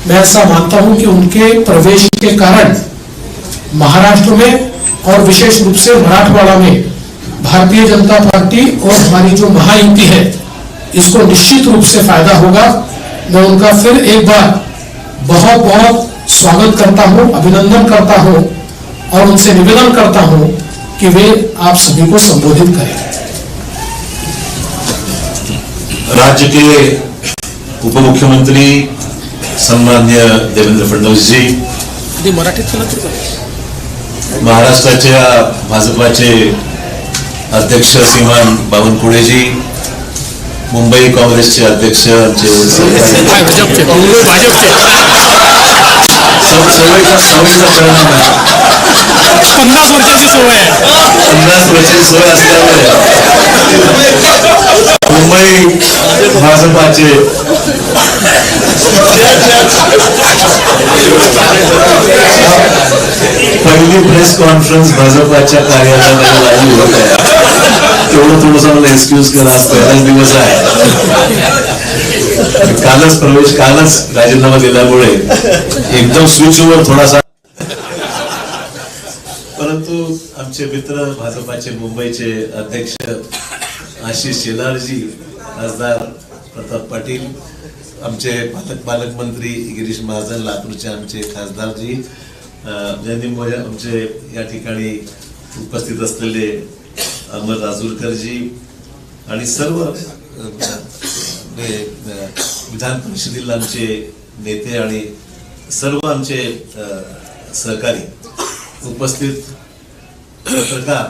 मैं ऐसा मानता हूं कि उनके प्रवेश के कारण महाराष्ट्र में और विशेष रूप से मराठवाड़ा में भारतीय जनता पार्टी और हमारी जो महायुति है इसको निश्चित रूप से फायदा होगा। मैं उनका फिर एक बार बहुत बहुत स्वागत करता हूं, अभिनंदन करता हूं और उनसे निवेदन करता हूं कि वे आप सभी को संबोधित करें। राज्य के उप मुख्यमंत्री सन्माननीय देवेंद्र फडणवीस जी, महाराष्ट्राच्या भाजपाचे अध्यक्ष श्रीमान बावनकुळेजी, मुंबई काँग्रेसचे अध्यक्ष आमचे सवयीचा परिणाम आहे, 50 वर्षाची सवय आहे, 50 वर्षाची सवय असल्यामुळे मुंबई भाजपाचे पहिली प्रेस कॉन्फरन्स भाजपाच्या कार्यालयामध्ये लागली होत आहे, तेवढं थोडंसं मला एक्सक्यूज करा, आज पहिलाच दिवस आहे, कालच राजीनामा दिल्यामुळे एकदम स्विचवर थोडासा, परंतु आमचे मित्र भाजपाचे मुंबईचे अध्यक्ष आशिष शेलारजी, खासदार प्रताप पाटील, आमचे पालकमंत्री गिरीश महाजन, लातूरचे आमचे खासदारजी, आमचे या ठिकाणी उपस्थित असलेले अमर राजूरकरजी आणि सर्व विधान परिषदेला आमचे नेते आणि सर्व आमचे सहकारी उपस्थित पत्रकार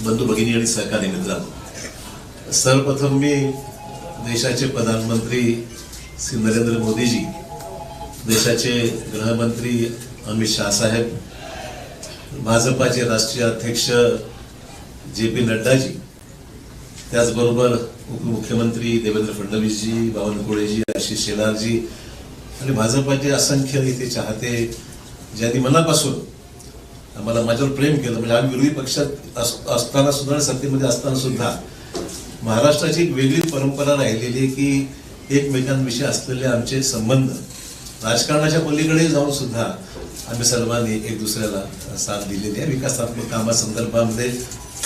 बंधू भगिनी आणि सहकारी मित्रांनो, सर्वप्रथम मी देशाचे प्रधानमंत्री श्री नरेंद्र मोदीजी, देशाचे गृहमंत्री अमित शाह साहेब, भाजपाचे राष्ट्रीय अध्यक्ष JP नड्डाजी, त्याचबरोबर उपमुख्यमंत्री देवेंद्र फडणवीसजी, बावनकुळेजी, आशिष शेलारजी आणि भाजपाचे असंख्य इथे चाहते ज्यांनी मनापासून आम्हाला माझ्यावर प्रेम केलं, म्हणजे आम्ही विरोधी पक्षात असताना सुद्धा, सत्तेमध्ये असताना सुद्धा महाराष्ट्राची एक वेगळी परंपरा राहिलेली आहे की एकमेकांविषयी असलेले आमचे संबंध राजकारणाच्या पलीकडे जाऊन सुद्धा आम्ही सर्वांनी एक दुसऱ्याला साथ दिलेली आहे। विकासात्मक कामासंदर्भामध्ये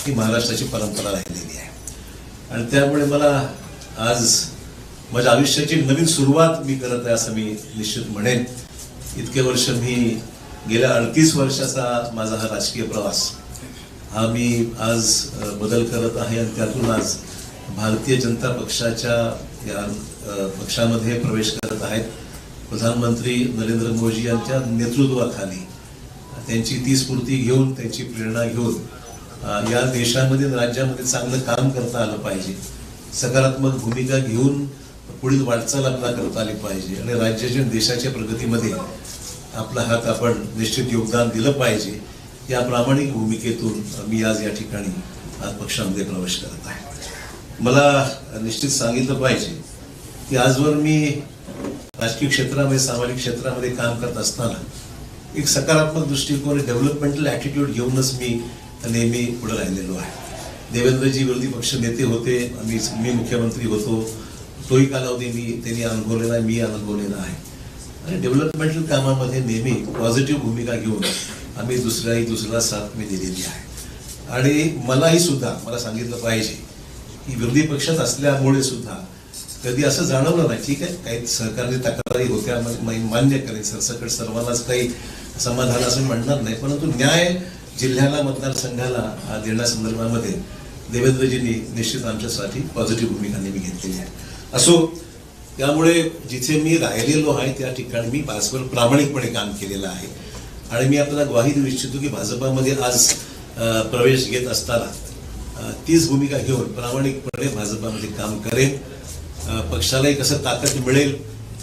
ही महाराष्ट्राची परंपरा राहिलेली आहे आणि त्यामुळे मला आज माझ्या आयुष्याची नवीन सुरुवात मी करत आहे असं मी निश्चित म्हणेन। इतके वर्ष मी गेल्या 38 वर्षाचा माझा हा राजकीय प्रवास हा मी आज बदल करत आहे आणि त्यातून आज भारतीय जनता पक्षाच्या या पक्षामध्ये प्रवेश करत आहेत। प्रधानमंत्री नरेंद्र मोदी यांच्या नेतृत्वाखाली त्यांची ती स्फूर्ती घेऊन, त्यांची प्रेरणा घेऊन या देशामध्ये राज्यामध्ये चांगलं काम करता आलं पाहिजे, सकारात्मक भूमिका घेऊन पुढील वाटचाल आपल्याला करता आली पाहिजे आणि राज्याच्या देशाच्या प्रगतीमध्ये आपला हात आपण निश्चित योगदान दिलं पाहिजे। या प्रामाणिक भूमिकेतून मी आज या ठिकाणी आज पक्षामध्ये प्रवेश करत आहे। मला निश्चित सांगितलं पाहिजे की आजवर मी राजकीय क्षेत्रामध्ये, सामाजिक क्षेत्रामध्ये काम करत असताना एक सकारात्मक दृष्टिकोन, डेव्हलपमेंटल ॲटिट्यूड घेऊनच मी नेहमी पुढे राहिलेलो आहे। देवेंद्रजी विरोधी पक्ष नेते होते, मी मुख्यमंत्री होतो, तोही कालावधी त्यांनी अनुभवलेला आहे, मी अनुभवलेला आहे आणि डेव्हलपमेंटल कामामध्ये नेहमी पॉझिटिव्ह भूमिका घेऊन आम्ही दुसऱ्याला साथ मी दिलेली आहे। आणि मलाही सुद्धा मला सांगितलं पाहिजे की विरोधी पक्षात असल्यामुळे सुद्धा कधी असं जाणवलं नाही, ठीक आहे काही सहकारी तक्रारी होत्या, मान्य करेन, सरसकट सर्वांनाच काही समाधान असं म्हणणार नाही, परंतु न्याय जिल्ह्याला, मतदारसंघाला देण्यासंदर्भामध्ये देवेंद्रजींनी निश्चित आमच्यासाठी पॉझिटिव्ह भूमिका नेहमी घेतलेली आहे। असो, त्यामुळे जिथे मी राहिलेलो आहे त्या ठिकाणी मी परस्पर प्रामाणिकपणे काम केलेलं आहे आणि मी आपल्याला ग्वाही देऊ इच्छितो की भाजपामध्ये आज प्रवेश घेत असताना तीच भूमिका घेऊन प्रामाणिकपणे भाजपामध्ये काम करेन। पक्षालाही कसं ताकद मिळेल,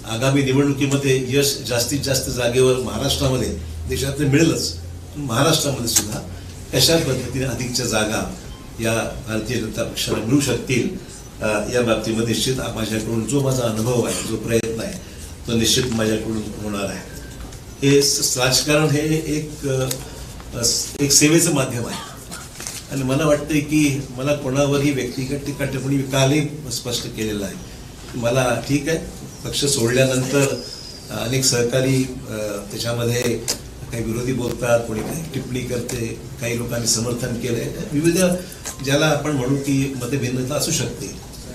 आगामी निवडणुकीमध्ये यश जास्तीत जास्त जागेवर महाराष्ट्रामध्ये, देशात मिळेलच, महाराष्ट्रामध्ये सुद्धा कशा पद्धतीने अधिकच्या जागा या भारतीय जनता पक्षाला मिळू शकतील या बाबतीमध्ये निश्चित माझ्याकडून जो माझा अनुभव आहे, जो प्रयत्न आहे तो निश्चित माझ्याकडून होणार आहे। हे राजकारण हे एक सेवेचं माध्यम आहे आणि मला वाटतंय की मला कोणावरही व्यक्तिगत टीका टिप्पणी कालही स्पष्ट केलेलं आहे। मला ठीक आहे, पक्ष सोडल्यानंतर अनेक सहकारी त्याच्यामध्ये काही विरोधी बोलतात, कोणी काही टिप्पणी करते, काही लोकांनी समर्थन केलंय. विविध ज्याला आपण म्हणू की मतभिन्नता असू शकते.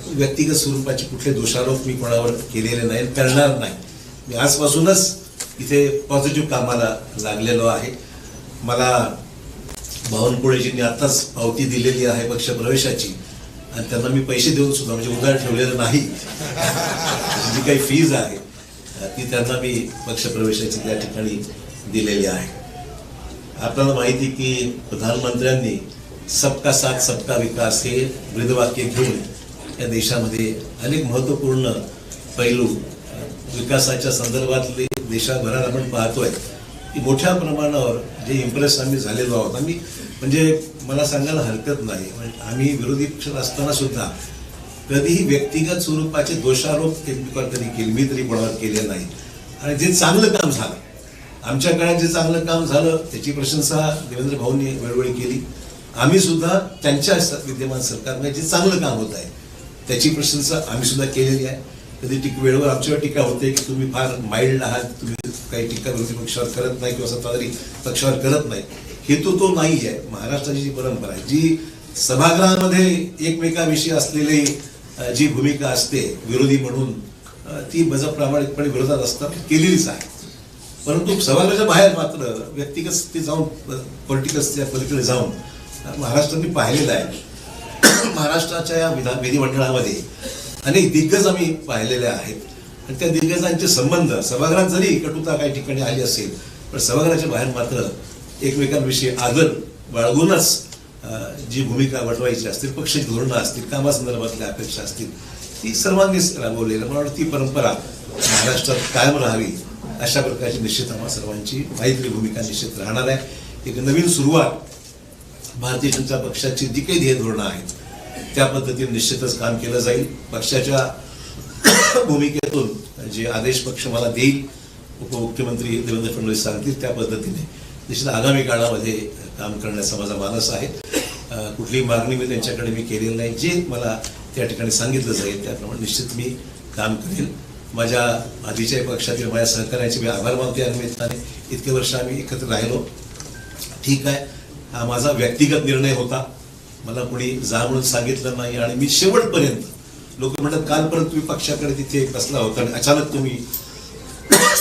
व्यक्तिगत स्वरूपाचे कुठले दोषारोप मी कोणावर केलेले नाही, करणार नाही. मी आजपासूनच इथे पॉझिटिव्ह कामाला लागलेलो आहे. मला बावनकुळेजींनी आताच पावती दिलेली आहे पक्ष प्रवेशाची, आणि त्यांना मी पैसे देऊन सुद्धा म्हणजे उधार ठेवलेलं नाही. जी काही फीज आहे ती त्यांना मी पक्ष प्रवेशाची त्या ठिकाणी दिलेली आहे. आपल्याला माहिती की प्रधानमंत्र्यांनी सबका साथ सबका विकास हे ब्रीदवाक्य घेऊन या देशामध्ये अनेक महत्त्वपूर्ण पैलू विकासाच्या संदर्भातले देशाभरात आपण पाहतोय की मोठ्या प्रमाणावर जे इम्प्रेस आम्ही झालेलो आहोत. आम्ही म्हणजे मला सांगायला हरकत नाही, आम्ही विरोधी पक्षात असताना सुद्धा कधीही व्यक्तिगत स्वरूपाचे दोषारोप कधी केले मी तरी कोणावर केले नाही. आणि जे चांगलं काम झालं, आमच्या काळात जे चांगलं काम झालं त्याची प्रशंसा देवेंद्र भाऊंनी वेळोवेळी केली. आम्ही सुद्धा त्यांच्या विद्यमान सरकारमध्ये जे चांगलं काम होत आहे त्याची प्रशंसा आम्ही सुद्धा केलेली आहे. कधी वेळेवर आमच्यावर टीका होते की तुम्ही फार माइल्ड आहात, तुम्ही काही टीका विरोधी पक्षावर करत नाही किंवा सत्ताधारी पक्षावर करत नाही. हेतू तो नाही आहे. महाराष्ट्राची जी परंपरा आहे, जी सभागृहामध्ये एकमेकाविषयी असलेली जी भूमिका असते विरोधी म्हणून, ती प्रामाणिकपणे विरोधात असताना केलेलीच आहे. परंतु सभागृहाच्या बाहेर मात्र व्यक्तिगत ते जाऊन पॉलिटिकलच्या पलीकडे जाऊन महाराष्ट्राने पाहिलेलं आहे. महाराष्ट्राच्या या विधिमंडळामध्ये अनेक दिग्गज आम्ही पाहिलेले आहेत, आणि त्या दिग्गजांचे संबंध सभागृहात जरी कटुता काही ठिकाणी आली असेल, पण सभागृहाच्या बाहेर मात्र एकमेकांविषयी आदर बाळगूनच जी भूमिका वटवायची असतील, पक्षाची धोरणं असतील, कामासंदर्भातल्या अपेक्षा असतील, ती सर्वांनीच राबवलेलं. मला वाटतं ती परंपरा महाराष्ट्रात कायम राहावी अशा प्रकारची निश्चित आम्हा सर्वांची माहिती भूमिका निश्चित राहणार आहे. एक नवीन सुरुवात भारतीय जनता पक्षाची जी काही ध्येय धोरणं आहेत त्या पद्धतीने निश्चितच काम केलं जाईल. पक्षाच्या भूमिकेतून जे आदेश पक्ष मला देईल, उपमुख्यमंत्री देवेंद्र फडणवीस सांगतील त्या पद्धतीने निश्चित आगामी काळामध्ये काम करण्याचा माझा मानस आहे. कुठलीही मागणी मी त्यांच्याकडे मी केलेली नाही. जे मला त्या ठिकाणी सांगितलं जाईल त्याप्रमाणे निश्चित मी काम करेल. माझ्या आधीच्या पक्षातील माझ्या सहकार्याचे मी आभार मानते. या निमित्ताने इतके वर्ष आम्ही एकत्र राहिलो. ठीक आहे, हा माझा व्यक्तिगत निर्णय होता, मला कोणी जा म्हणून सांगितलं नाही. आणि मी शेवटपर्यंत लोक म्हणतात काल परत तुम्ही पक्षाकडे तिथे बसला होता आणि अचानक तुम्ही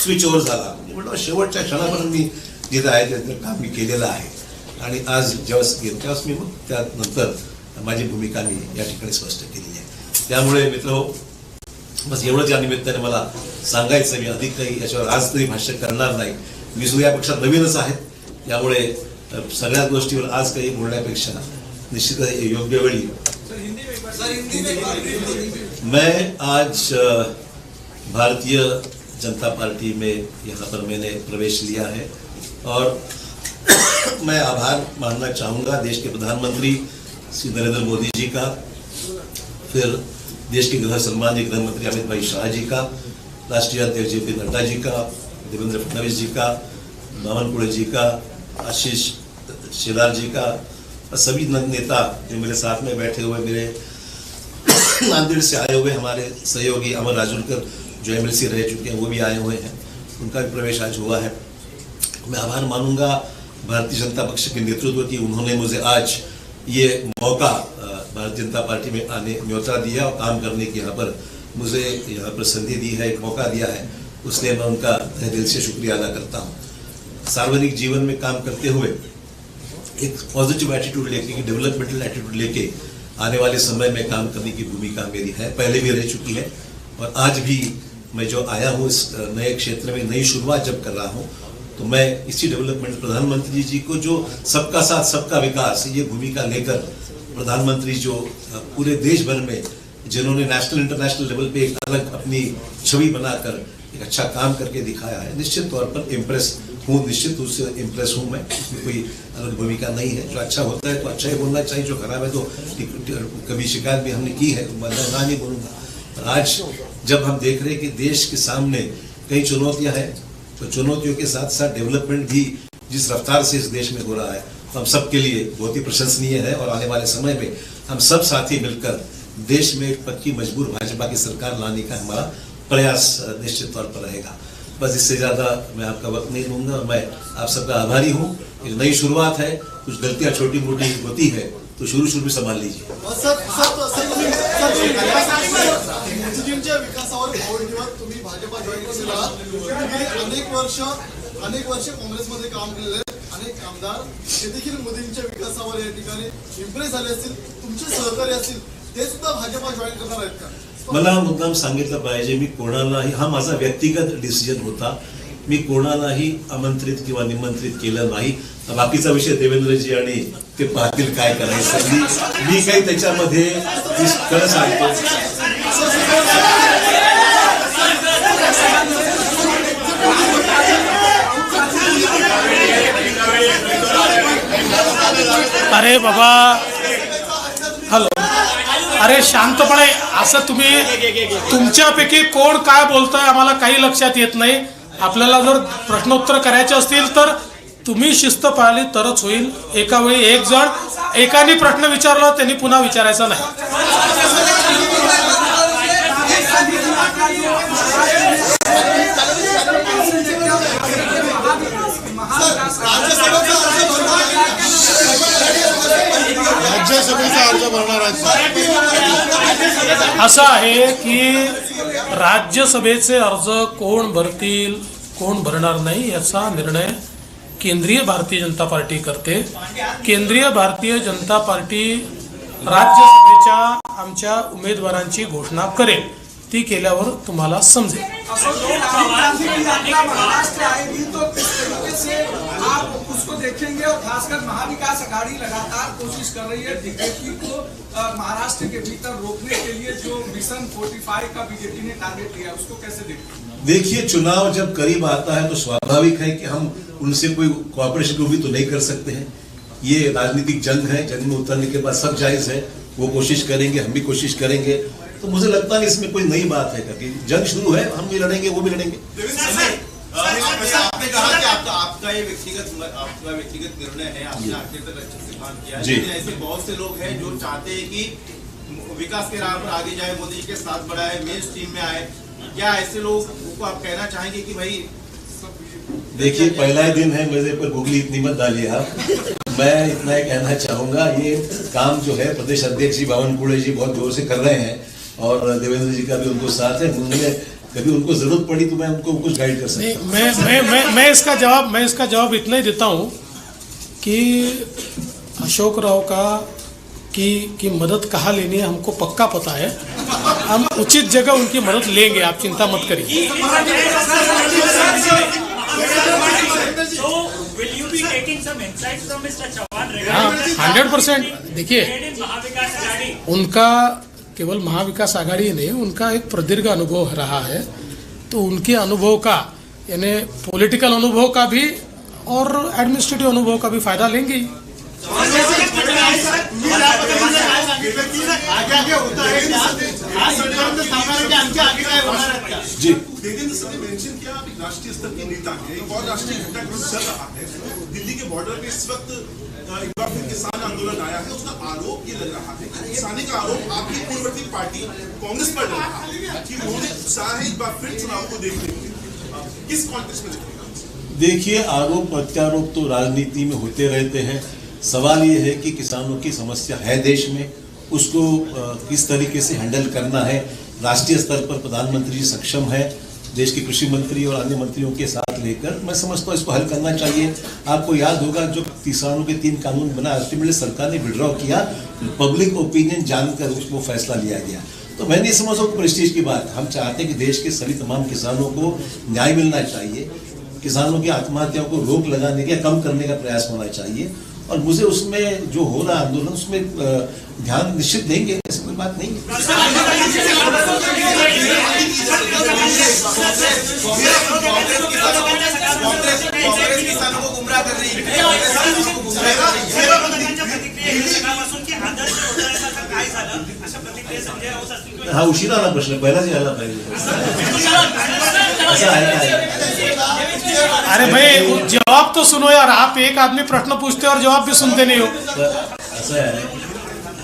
स्विच ओव्हर झाला. म्हटलं शेवटच्या क्षणापर्यंत मी जिथं आहे त्याचं काम मी केलेलं आहे. आणि आज जेव्हा गेलो तेव्हाच मी मग त्यानंतर माझी भूमिका मी या ठिकाणी स्पष्ट केलेली आहे. त्यामुळे मित्र बस एवढंच या निमित्ताने मला सांगायचं. मी अधिक काही याच्यावर आज तरी भाष्य करणार नाही. मी सुद्धा या पक्षात नवीनच आहे, त्यामुळे सगळ्या गोष्टीवर आज काही बोलण्यापेक्षा निश्चित योग्य वेळी मैं आज भारतीय जनता पार्टी में यहाँ पर मैंने प्रवेश लिया है और मैं आभार मानना चाहूँगा देश के प्रधानमंत्री श्री नरेंद्र मोदी जी का, फिर देश के गृह सम्मानीय गृह मंत्री अमित भाई शाह जी का, राष्ट्रीय अध्यक्ष जे पी नड्डा जी का, देवेंद्र फडणवीस जी का, बावनकुळे जी का, आशीष शेलार जी का, और सभी नेता जो मेरे साथ में बैठे हुए, मेरे नांदेड़ से आए हुए हमारे सहयोगी अमर राजूलकर जो एमएलसी रह चुके हैं वो भी आए हुए हैं, उनका भी प्रवेश आज हुआ है. मैं आभार मानूंगा भारतीय जनता पक्ष के नेतृत्व की, उन्होंने मुझे आज ये मौका भारतीय जनता पार्टी में आने न्योता दिया और काम करने की यहाँ पर मुझे यहाँ पर संधि दी है, एक मौका दिया है, उसलिए मैं उनका तहे दिल से शुक्रिया अदा करता हूँ. सार्वजनिक जीवन में काम करते हुए एक पॉजिटिव एटीट्यूड लेके, डेवलपमेंटल एटीट्यूड लेके आने वाले समय में काम करने की भूमिका मेरी है, पहले भी रह चुकी है. और आज भी मैं जो आया हूँ इस नए क्षेत्र में नई शुरुआत जब कर रहा हूँ, तो मैं इसी डेवलपमेंट प्रधानमंत्री जी को जो सबका साथ सबका विकास ये भूमिका लेकर प्रधानमंत्री जो पूरे देश भर में जिन्होंने नेशनल इंटरनेशनल लेवल पे एक अलग अपनी छवि बनाकर एक अच्छा काम करके दिखाया है, निश्चित तौर पर इम्प्रेस हूँ, निश्चित रूप से इम्प्रेस हूँ मैं. इसमें कोई अलग भूमिका नहीं है. जो अच्छा होता है तो अच्छा ही बोलना चाहिए, जो खराब है तो कभी शिकायत भी हमने की है, मैं ना नहीं बोलूँगा. आज जब हम देख रहे हैं कि देश के सामने कई चुनौतियां हैं, तो चुनौतियों के साथ साथ डेवलपमेंट भी जिस रफ्तार से इस देश में हो रहा है, तो हम सब के लिए बहुत ही प्रशंसनीय है. और आने वाले समय में हम सब साथी मिलकर देश में एक पक्की मजबूर भाजपा की सरकार लाने का हमारा प्रयास निश्चित तौर पर रहेगा. बस इससे ज़्यादा मैं आपका वक्त नहीं लूँगा। मैं आप सबका आभारी हूँ। एक नई शुरुआत है, कुछ गलतियाँ छोटी मोटी होती है तो शुरू में संभाल लीजिए। मोदीजींच्या विकासावर भाव घेऊन तुम्ही भाजपा जॉईन केलेला आहात. अनेक वर्ष काँग्रेसमध्ये काम केलेले अनेक आमदार ते देखील मोदींच्या विकासावर या ठिकाणी इम्प्रेस झाले असतील, तुमचे सहकारी असतील, ते सुद्धा भाजपा जॉईन करणार आहेत का? मला मुद्दाम सांगितलं पाहिजे, मी कोणालाही, हा माझा व्यक्तिगत डिसिजन होता, मी कोणालाही आमंत्रित किंवा निमंत्रित केलं नाही. बाकीचा विषय देवेंद्रजी आणि ते पाहतील काय करायचं. मी काही त्याच्यामध्ये खरं सांगतो. अरे बाबा, हॅलो, अरे शांतपणे. असं तुम्ही तुमच्यापैकी कोण काय बोलतोय आम्हाला काही लक्षात येत नाही. आपल्याला जर प्रश्नोत्तर करायचे असतील तर तुम्ही शिस्त पाळली तरच होईल. एका वेळी एक जण एकाने प्रश्न विचारला त्यांनी पुन्हा विचारायचा नाही. असं आहे की राज्यसभेचे अर्ज कोण भरतील कोण भरणार नाही याचा निर्णय केंद्रीय भारतीय जनता पार्टी करते. केंद्रीय भारतीय जनता पार्टी राज्यसभेच्या आमच्या उमेदवारांची घोषणा करेल. ती केल्यावर तुम्हाला समजेल. आप उसको देखेंगे और खासकर महाविकास आघाड़ी लगातार कोशिश कर रही है बीजेपी को महाराष्ट्र के भीतर रोकने के लिए. जो मिशन 45 का बीजेपी ने टारगेट लिया उसको कैसे देखते? देखिए, चुनाव जब करीब आता है तो स्वाभाविक है कि हम उनसे कोई कोऑपरेशन भी तो नहीं कर सकते हैं. ये राजनीतिक जंग है, जंग में उतरने के बाद सब जायज है. वो कोशिश करेंगे, हम भी कोशिश करेंगे. तो मुझे लगता नहीं इसमें कोई नई बात है कि जंग शुरू है, हम भी लड़ेंगे, वो भी लड़ेंगे. आपने कहा कि आपका ये व्यक्तिगत निर्णय है, आपने आखिर तक अच्छे से काम किया है. लेकिन ऐसे बहुत से लोग हैं जो चाहते हैं कि विकास के राह पर आगे जाए, मोदी जी के साथ बढ़ाए, मेन स्ट्रीम में आए. क्या ऐसे लोगों को आप कहना चाहेंगे कि भाई? देखिए, पहला ही दिन है, मेरे पर गूगली इतनी मत डालिए आप. मैं इतना ही कहना चाहूंगा, ये काम जो है प्रदेश अध्यक्ष जी बावनकुळे जी बहुत जोर से कर रहे हैं और देवेंद्र जी का भी उनको साथ है. उन्होंने कभी उनको जरूरत पड़ी तो मैं उनको कुछ गाइड कर सकता हूं. मैं इसका जवाब इतना ही देता हूं कि अशोक राव की मदद कहाँ लेनी है हमको पक्का पता है. हम उचित जगह उनकी मदद लेंगे, आप चिंता मत करिए. हाँ, 100%. देखिए, उनका केवल महाविकास आघाड़ी नहीं, उनका एक प्रदीर्घ अनुभव रहा है. तो उनके अनुभव का, यानी पॉलिटिकल अनुभव का भी और एडमिनिस्ट्रेटिव अनुभव का भी फायदा लेंगे. जी, देवेंद्र सर ने मेंशन किया, आप एक राष्ट्रीय स्तर के नेता हैं और राष्ट्रीय घटनाक्रम चल रहा है. दिल्ली के बॉर्डर पे इस वक्त एक बार फिर किसान आंदोलन आया है. उसका आरोप ये लग रहा है, किसानी का आरोप आपकी पूर्ववर्ती पार्टी कांग्रेस पर लग रहा है कि उन्होंने उत्साह है एक बार फिर चुनाव को देखने के लिए. किस कॉन्टेक्स्ट में देखेगा? देखिए, आरोप प्रत्यारोप तो राजनीति में होते रहते हैं. सवाल ये है कि किसानों की समस्या है देश में, उसको किस तरीके से हैंडल करना है. राष्ट्रीय स्तर पर प्रधानमंत्री जी सक्षम है, देश के कृषि मंत्री और अन्य मंत्रियों के साथ लेकर मैं समझता हूँ इसको हल करना चाहिए. आपको याद होगा जो किसानों के 3 कानून बना, अल्टीमेटली सरकार ने विड्रॉ किया, पब्लिक ओपिनियन जानकर उसको फैसला लिया गया. तो मैं नहीं समझता हूँ प्रेस्टीज की बात. हम चाहते हैं कि देश के सभी तमाम किसानों को न्याय मिलना चाहिए. किसानों की आत्महत्याओं को रोक लगाने का, कम करने का प्रयास होना चाहिए. और मुझे उसमें जो हो रहा आंदोलन उसमें ध्यान निश्चित देंगे, ऐसी कोई बात नहीं है. हा उशिरा आला प्रश्न, पहिलाच यायला पाहिजे. असं आहे काय? अरे भाई, जवाब तो सुनो यार. आप एक आदमी प्रश्न पूछते और जवाब भी सुनते नहीं हो. असं आहे,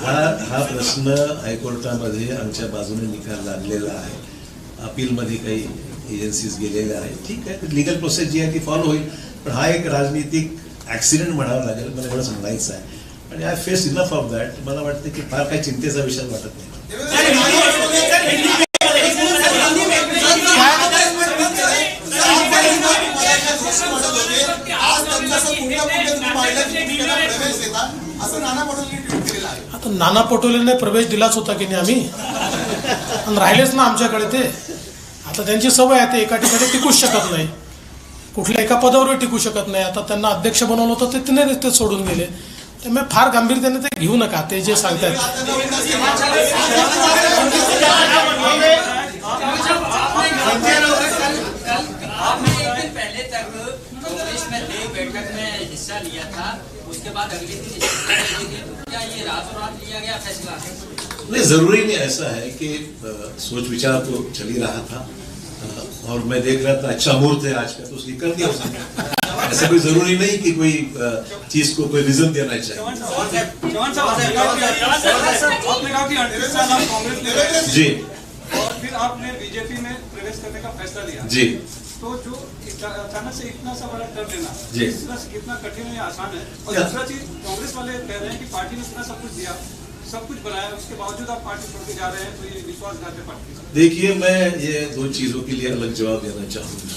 हा प्रश्न हायकोर्टामध्ये आमच्या बाजूने निकाल लागलेला आहे. अपीलमध्ये काही एजन्सीज गेलेल्या आहेत. ठीक आहे, लिगल प्रोसेस जी आहे ती फॉलो होईल, पण हा एक राजनीतिक ऍक्सिडेंट म्हणावा लागेल, मला एवढंच म्हणायचं आहे. आणि I face enough of that. मला वाटतं की फार काही चिंतेचा विषय वाटत नाही. आता नाना पटोलेने प्रवेश दिलाच होता की नाही आम्ही, आणि राहिलेच ना आमच्याकडे ते. आता त्यांची सवय आहे, ते एका ठिकाणी टिकूच शकत नाही, कुठल्या एका पदावर टिकू शकत नाही. आता त्यांना अध्यक्ष बनवलं होतं ते तिने ते सोडून गेले. त्यामुळे फार गांभीर्याने ते घेऊ नका, ते जे सांगतात. पहले तक कांग्रेस में नई बैठक में हिस्सा लिया था, उसके बाद अगले दिन क्या ये रातों रात लिया गया फैसला? नहीं, जरूरी नहीं ऐसा है कि सोच विचार तो चल ही रहा था, और मैं देख रहा था अच्छा मुहूर्त है आज का, तो उसने कर दिया उसने. ऐसा कोई जरूरी नहीं कि कोई चीज को कोई रीजन देना चाहिए. जी, और फिर आपने बीजेपी में प्रवेश करने का फैसला लिया जी. तो जो अचानक से इतना सा बड़ा कर लेना जी. कितना कठिन है या आसान है? और क्या? दूसरा चीज, कांग्रेस वाले कह रहे हैं कि पार्टी ने इतना सब कुछ दिया, सब कुछ बनाया, उसके बावजूद आप पार्टी छोड़ के जा रहे हैं, तो ये विश्वासघात है पार्टी का. देखिए, मैं ये दो चीजों के लिए अलग जवाब देना चाहूंगा.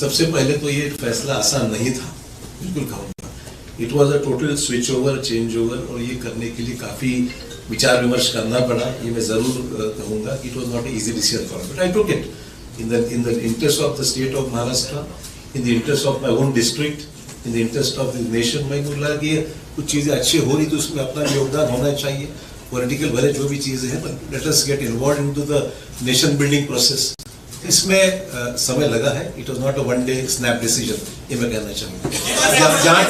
सबसे पहले तो ये फैसला आसान नहीं था, बिल्कुल कहूँगा. It was a total switch over, change over, और ये करने के लिए काफी विचार विमर्श करना पड़ा. ये मैं जरूर कहूँगा कि it was not easy decision for me, but I took it in the interest of the state of Maharashtra, in the interest of my own district, in the interest of the nation. मैं बोला कि कुछ चीजें अच्छी हो रही तो उसमें अपना योगदान होना चाहिए. पॉलिटिकल भले जो भी चीजें हैं, but let us get involved into the nation building process. इसमें समय लगा है. It was not a one day snap decision, ये मैं कहना चाहूँगा. जहाँ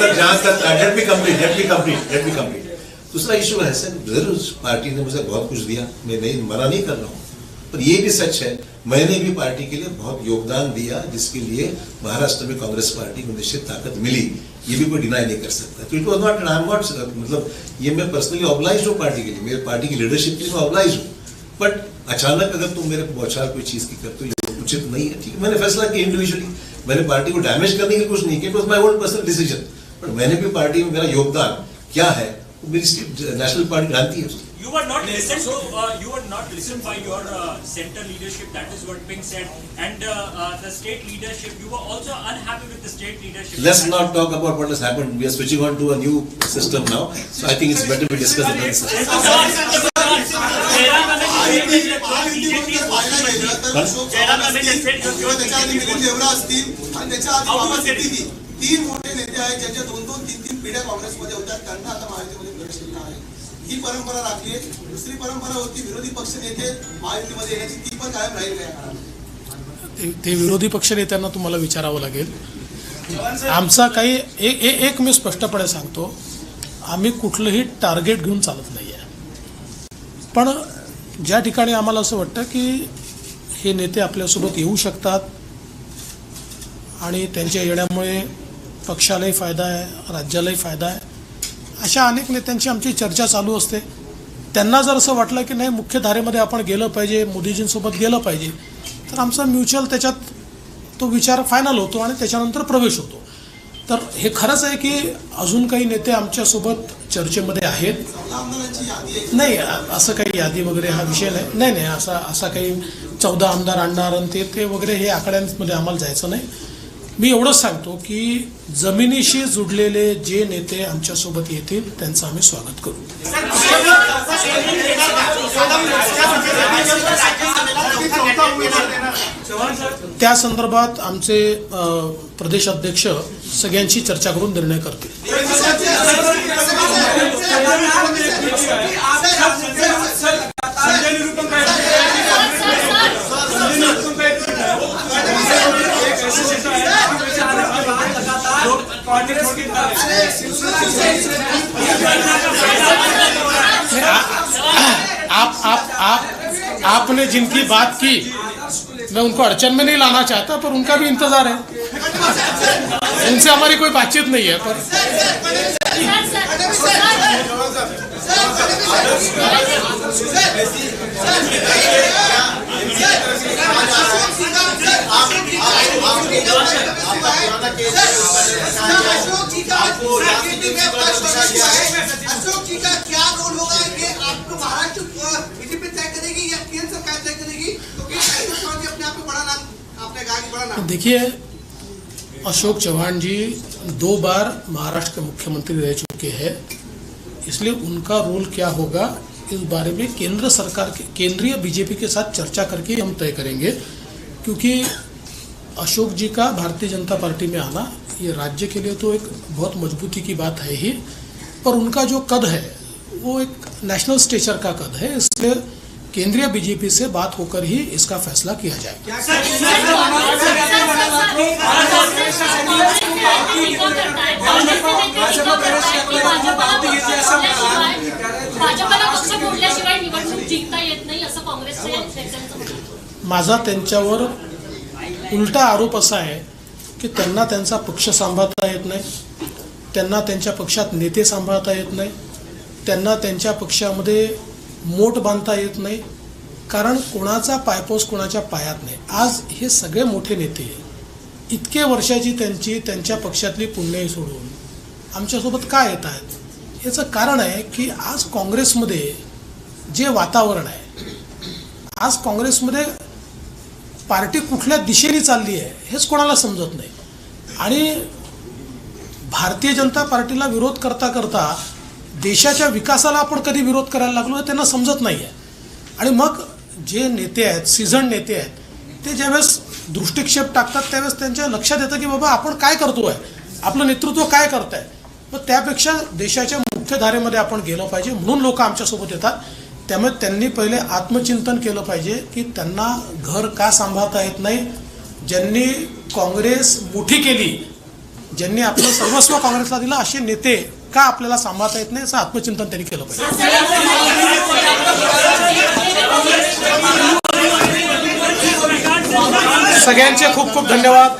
तक let me complete. दूसरा इशू है सर, जरूर पार्टी ने मुझे बहुत कुछ दिया, मैं नहीं मना नहीं कर रहा हूँ, पर ये भी सच है मैंने भी पार्टी के लिए बहुत योगदान दिया, जिसके लिए महाराष्ट्र में कांग्रेस पार्टी को निश्चित ताकत मिली, ये भी कोई डिनाई नहीं कर सकता. तो इट वाज नॉट, आई एम नॉट, मतलब ये मैं पर्सनली ऑब्लाइज्ड हूँ पार्टी के लिए, मेरे पार्टी की लीडरशिप के लिए मैं ऑब्लाइज्ड हूँ. बट अचानक अगर तुम मेरे बौछार कोई चीज की करते हो, ये उचित नहीं है. ठीक है, मैंने फैसला किया इंडिविजुअली, मैंने पार्टी को डैमेज करने के लिए कुछ नहीं किया. It was my own personal decision, but मैंने भी पार्टी में मेरा योगदान क्या है मेरी नेशनल पार्टी जानती है. You were not listened to. You were not listened by your center leadership. That is what being said, and the state leadership. You were also unhappy with the state leadership. Let's not talk about what has happened. We are switching on to a new system now, so I think it's better we discuss the next system. तीन मोठे नेते आहेत ज्यांच्या दोन तीन पिढ्या काँग्रेसमध्ये होत्या, त्यांना आता महायुतीमध्ये प्रवेश केला आहे. ही परंपरा राखली आहे. दुसरी परंपरा होती विरोधी पक्ष नेते महायुतीमध्ये येण्याची, ती पण कायम राहील या काळात. ते विरोधी पक्ष नेत्यांना तुम्हाला विचारावं लागेल. आमचा काही एक मी स्पष्टपणे सांगतो, आम्ही कुठलंही टार्गेट घेऊन चालत नाही आहे. पण ज्या ठिकाणी आम्हाला असं वाटतं की हे नेते आपल्यासोबत येऊ शकतात आणि त्यांच्या येण्यामुळे पक्षालाही फायदा आहे, राज्यालाही फायदा आहे, अशा अनेक नेत्यांची आमची चर्चा चालू असते. त्यांना जर असं वाटलं की नाही मुख्यधारेमध्ये आपण गेलं पाहिजे, मोदीजींसोबत गेलं पाहिजे, तर आमचा म्युच्युअल त्याच्यात तो विचार फायनल होतो आणि त्याच्यानंतर प्रवेश होतो. तर हे खरंच आहे की अजून काही नेते आमच्यासोबत चर्चेमध्ये आहेत. नाही, असं काही यादी वगैरे हा विषय नाही. नाही असा काही 14 आमदार आणणार आणि ते वगैरे हे आकड्यांमध्ये आम्हाला जायचं नाही. मी एवढंच सांगतो की जमिनीशी जुडलेले जे नेते आमच्यासोबत येतील त्यांचं आम्ही स्वागत करू. त्या संदर्भात आमचे प्रदेश अध्यक्ष सगळ्यांची चर्चा करून निर्णय करतील. आपने जिनकी बात की मैं उनको अड़चन में नहीं लाना चाहता, पर उनका भी इंतजार है. उनसे हमारी कोई बातचीत नहीं है, पर अशोक जी का क्या रोल होगा ये आपको महाराष्ट्र बीजेपी तय करेगी या केंद्र सरकार तय करेगी? क्योंकि अपने आप में बड़ा नाम आपने कहा कि बड़ा नाम। देखिए, अशोक चौहान जी 2 बार महाराष्ट्र के मुख्यमंत्री रह चुके हैं, इसलिए उनका रोल क्या होगा इस बारे में केंद्र सरकार के केंद्रीय बीजेपी के साथ चर्चा करके हम तय करेंगे। क्योंकि अशोक जी का भारतीय जनता पार्टी में आना ये राज्य के लिए तो एक बहुत मजबूती की बात है ही, पर उनका जो कद है वो एक नेशनल स्टेचर का कद है, इसलिए केंद्रीय बीजेपी से बात होकर ही इसका फैसला किया जाए। भाजपला पक्ष फोडल्याशिवाय निवडणूक जिंकता येत नाही असं काँग्रेसचे नेत्यांचं म्हणणं आहे। माझा त्यांच्यावर उलटा आरोप असा आहे की त्यांना त्यांचा पक्ष सांभाळता येत नाही, त्यांना त्यांच्या पक्षात नेते सांभाळता येत नाही, त्यांना त्यांच्या पक्षामध्ये मोठ बांधता येत नाही, कारण कोणाचा पायपोस कोणाच्या पायात नाही। आज हे सगळे मोठे नेते इतके वर्षाची त्यांच्या पक्षातली पुण्याई सोडून आमच्यासोबत का येत आहेत? याचं कारण आहे की आज काँग्रेसमध्ये जे वातावरण आहे, आज काँग्रेसमध्ये पार्टी कुठल्या दिशेने चालली आहे हेच कोणाला समजत नाही। आणि भारतीय जनता पार्टीला विरोध करता करता देशाच्या विकासाला आपण कधी विरोध करायला लागलो हे त्यांना समजत नाही आहे। आणि मग जे नेते आहेत, सीझन नेते आहेत, ते ज्यावेळेस दृष्टिक्षेप टाकतात त्यावेळेस त्यांच्या लक्षात येतं की बाबा आपण काय करतो आहे, आपलं नेतृत्व काय करत आहे, मग त्यापेक्षा देशाच्या मुख्यधारेमध्ये आपण गेलं पाहिजे, म्हणून लोक आमच्यासोबत येतात। त्यामुळे त्यांनी पहिले आत्मचिंतन केलं पाहिजे की त्यांना घर का सांभाळता येत नाही, ज्यांनी काँग्रेस मोठी केली, ज्यांनी आपलं सर्वस्व काँग्रेसला दिलं, असे नेते का आपल्याला सांभाळता येत नाही असं आत्मचिंतन त्यांनी केलं पाहिजे। सगळ्यांचे खूप खूप धन्यवाद।